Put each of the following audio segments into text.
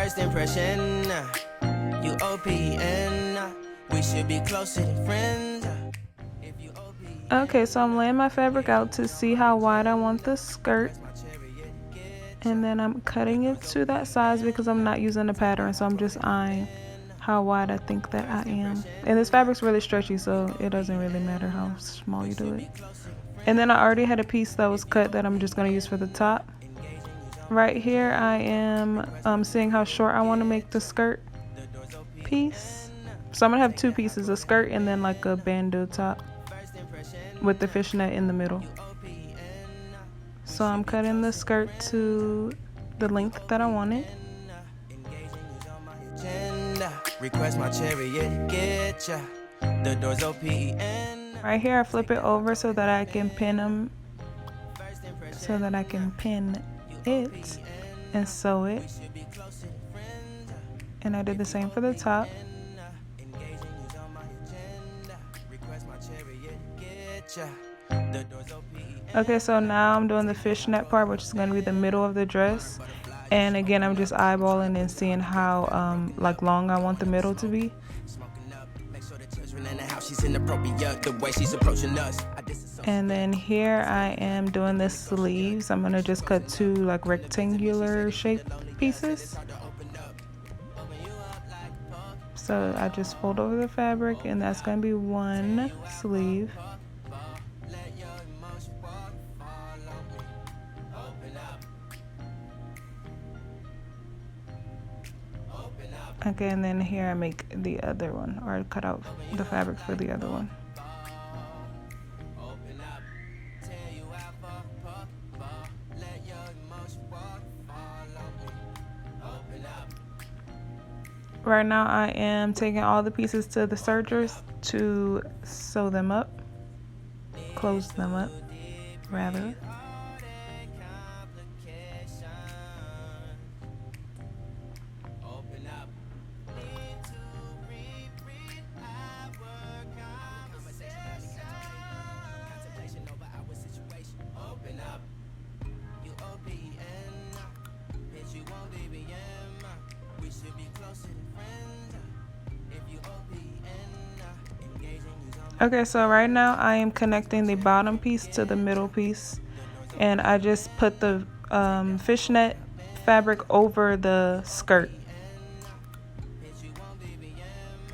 First impression, you OPN. We should be closer than friends. Okay, so I'm laying my fabric out to see how wide I want the skirt. And then I'm cutting it to that size because I'm not using a pattern, so I'm just eyeing how wide I think that I am. And this fabric's really stretchy, so it doesn't really matter how small you do it. And then I already had a piece that was cut that I'm just going to use for the top. Right here I am seeing how short I want to make the skirt piece. So I'm going to have two pieces, a skirt and then like a bandeau top with the fishnet in the middle. So I'm cutting the skirt to the length that I want it. Request my chariot, get ya. The doors OPN. Right here I flip it over so that I can pin them, so that I can pin it and sew it. And I did the same for the top. Okay, so now I'm doing the fishnet part, which is going to be the middle of the dress. And again, I'm just eyeballing and seeing how like long I want the middle to be. And then here I am doing the sleeves. I'm going to just cut two like rectangular shaped pieces. So I just fold over the fabric, and that's going to be one sleeve. Okay, and then here I make the other one, or I cut out the fabric for the other one. Right now I am taking all the pieces to the sergers to sew them up, close them up rather. Okay, so right now I am connecting the bottom piece to the middle piece, and I just put the fishnet fabric over the skirt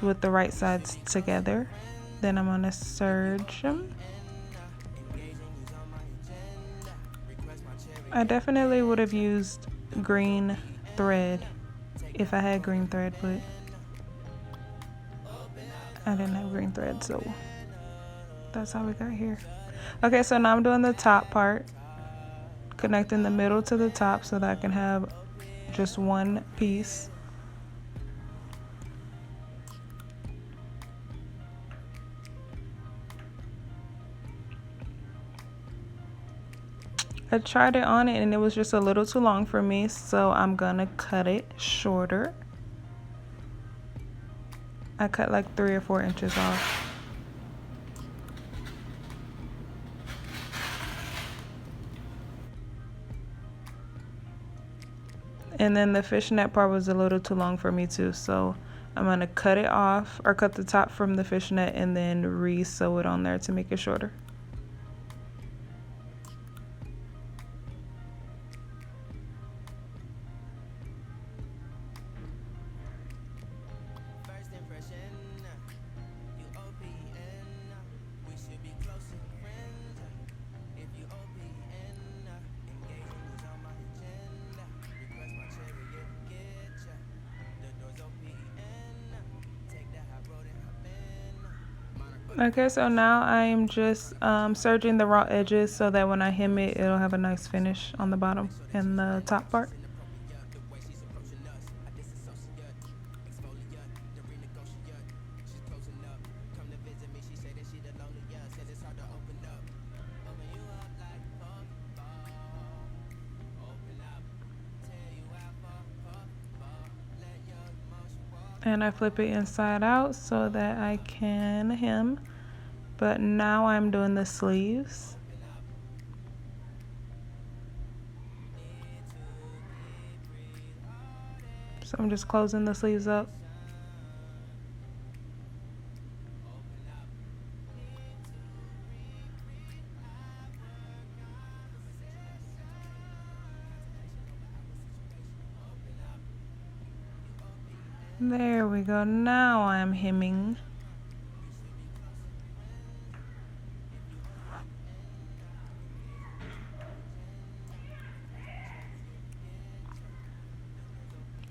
with the right sides together. Then I'm gonna serge them. I definitely would have used green thread if I had green thread, but I didn't have green thread, so that's how we got here. Okay, so now I'm doing the top part, connecting the middle to the top so that I can have just one piece. I tried it on and it was just a little too long for me, so I'm gonna cut it shorter. I cut like 3 or 4 inches off. And then the fishnet part was a little too long for me too, so I'm gonna cut it off, or cut the top from the fishnet and then re-sew it on there to make it shorter. Okay, so now I'm just serging the raw edges so that when I hem it, it'll have a nice finish on the bottom and the top part. And I flip it inside out so that I can hem. But now I'm doing the sleeves. So I'm just closing the sleeves up. There we go. Now I'm hemming.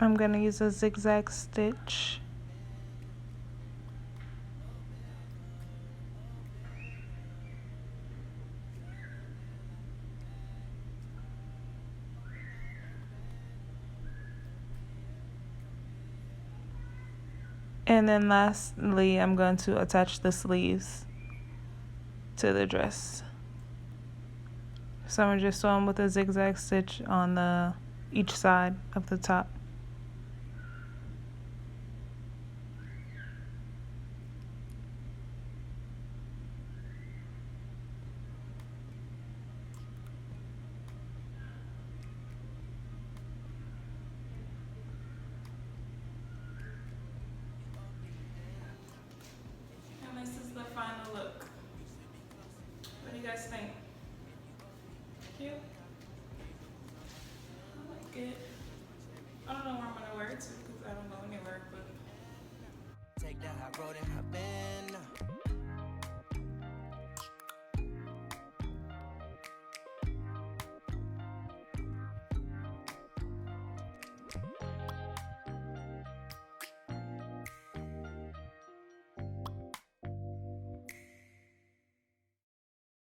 I'm gonna use a zigzag stitch. And then lastly, I'm going to attach the sleeves to the dress. So I'm just sewing with a zigzag stitch on each side of the top. And this is the final look. What do you guys think? Cute? I like it. I don't know where I'm gonna wear it to because I don't go anywhere, but Take that high road and hop in.